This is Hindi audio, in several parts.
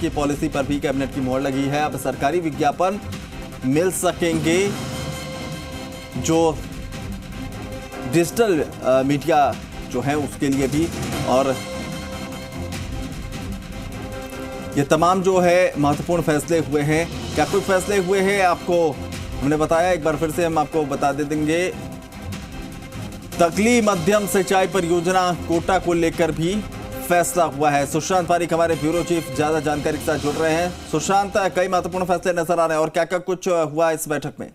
की पॉलिसी पर भी कैबिनेट की मोहर लगी है। अब सरकारी विज्ञापन मिल सकेंगे जो डिजिटल मीडिया जो है उसके लिए भी। और ये तमाम जो है महत्वपूर्ण फैसले हुए हैं। क्या कुछ फैसले हुए हैं आपको हमने बताया, एक बार फिर से हम आपको बता देंगे। तकली मध्यम सिंचाई परियोजना कोटा को लेकर भी फैसला हुआ है। सुशांत पारीक हमारे ब्यूरो चीफ ज्यादा जानकारी के साथ जुड़ रहे हैं। सुशांत, कई महत्वपूर्ण फैसले नजर आ रहे हैं और क्या क्या कुछ हुआ इस बैठक में?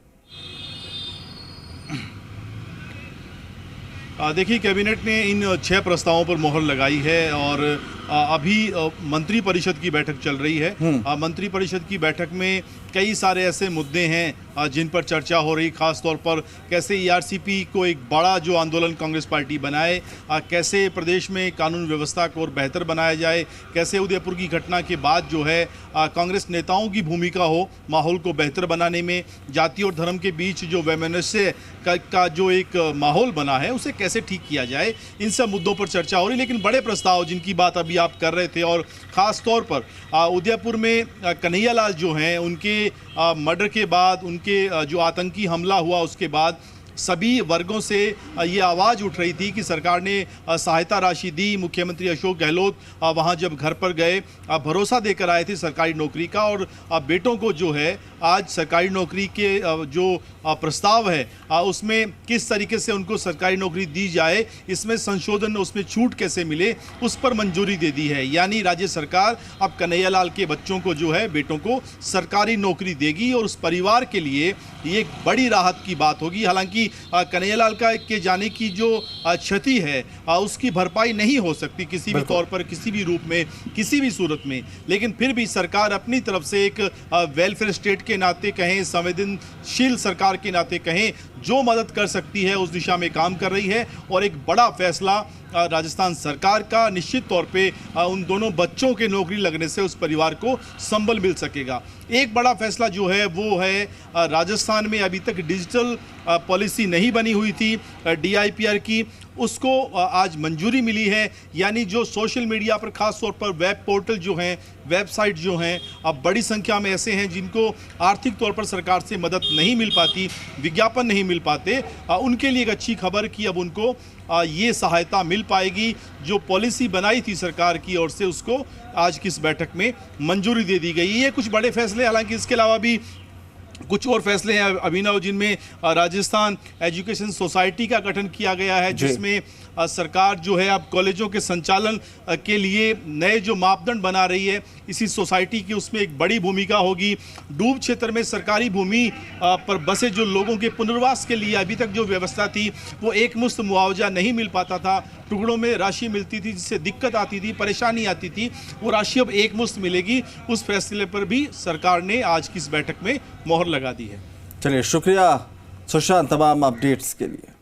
देखिए, कैबिनेट ने इन 6 प्रस्तावों पर मोहर लगाई है और अभी मंत्री परिषद की बैठक चल रही है। मंत्री परिषद की बैठक में कई सारे ऐसे मुद्दे हैं जिन पर चर्चा हो रही, खास तौर पर कैसे ईआरसीपी को एक बड़ा जो आंदोलन कांग्रेस पार्टी बनाए, कैसे प्रदेश में कानून व्यवस्था को और बेहतर बनाया जाए, कैसे उदयपुर की घटना के बाद जो है कांग्रेस नेताओं की भूमिका हो माहौल को बेहतर बनाने में, जाति और धर्म के बीच जो वैमनस्य का जो एक माहौल बना है उसे कैसे ठीक किया जाए, इन सब मुद्दों पर चर्चा हो रही। लेकिन बड़े प्रस्ताव जिनकी बात अभी आप कर रहे थे और ख़ास तौर पर उदयपुर में कन्हैयालाल जो हैं उनके मर्डर के बाद, उनके जो आतंकी हमला हुआ उसके बाद सभी वर्गों से ये आवाज़ उठ रही थी कि सरकार ने सहायता राशि दी। मुख्यमंत्री अशोक गहलोत वहाँ जब घर पर गए भरोसा देकर आए थे सरकारी नौकरी का, और बेटों को जो है आज सरकारी नौकरी के जो प्रस्ताव है उसमें किस तरीके से उनको सरकारी नौकरी दी जाए, इसमें संशोधन, उसमें छूट कैसे मिले, उस पर मंजूरी दे दी है। यानी राज्य सरकार अब कन्हैयालाल के बच्चों को जो है, बेटों को सरकारी नौकरी देगी और उस परिवार के लिए ये एक बड़ी राहत की बात होगी। हालांकि कन्हैयालाल के जाने की जो क्षति है उसकी भरपाई नहीं हो सकती किसी भी तौर पर, किसी भी रूप में, किसी भी सूरत में, लेकिन फिर भी सरकार अपनी तरफ से एक वेलफेयर स्टेट के नाते कहें, संवेदनशील सरकार के नाते कहें, जो मदद कर सकती है उस दिशा में काम कर रही है। और एक बड़ा फैसला राजस्थान सरकार का निश्चित तौर पे उन दोनों बच्चों के नौकरी लगने से उस परिवार को संबल मिल सकेगा। एक बड़ा फैसला जो है वो है राजस्थान में अभी तक डिजिटल पॉलिसी नहीं बनी हुई थी DIPR की, उसको आज मंजूरी मिली है। यानी जो सोशल मीडिया पर, खास तौर पर वेब पोर्टल जो हैं, वेबसाइट जो हैं, अब बड़ी संख्या में ऐसे हैं जिनको आर्थिक तौर पर सरकार से मदद नहीं मिल पाती, विज्ञापन नहीं मिल पाते, उनके लिए एक अच्छी खबर कि अब उनको ये सहायता मिल पाएगी। जो पॉलिसी बनाई थी सरकार की ओर से उसको आज की इस बैठक में मंजूरी दे दी गई। ये कुछ बड़े फैसले, हालांकि इसके अलावा भी कुछ और फैसले हैं अभिनव, जिनमें राजस्थान एजुकेशन सोसाइटी का गठन किया गया है, जिसमें सरकार जो है अब कॉलेजों के संचालन के लिए नए जो मापदंड बना रही है, इसी सोसाइटी की उसमें एक बड़ी भूमिका होगी। डूब क्षेत्र में सरकारी भूमि पर बसे जो लोगों के पुनर्वास के लिए अभी तक जो व्यवस्था थी वो एक मुश्त मुआवजा नहीं मिल पाता था, टुकड़ों में राशि मिलती थी, जिससे दिक्कत आती थी, परेशानी आती थी, वो राशि अब एक मुश्त मिलेगी। उस फैसले पर भी सरकार ने आज की इस बैठक में मोहर लगा दी है। चलिए, शुक्रिया सुशांत तमाम अपडेट्स के लिए।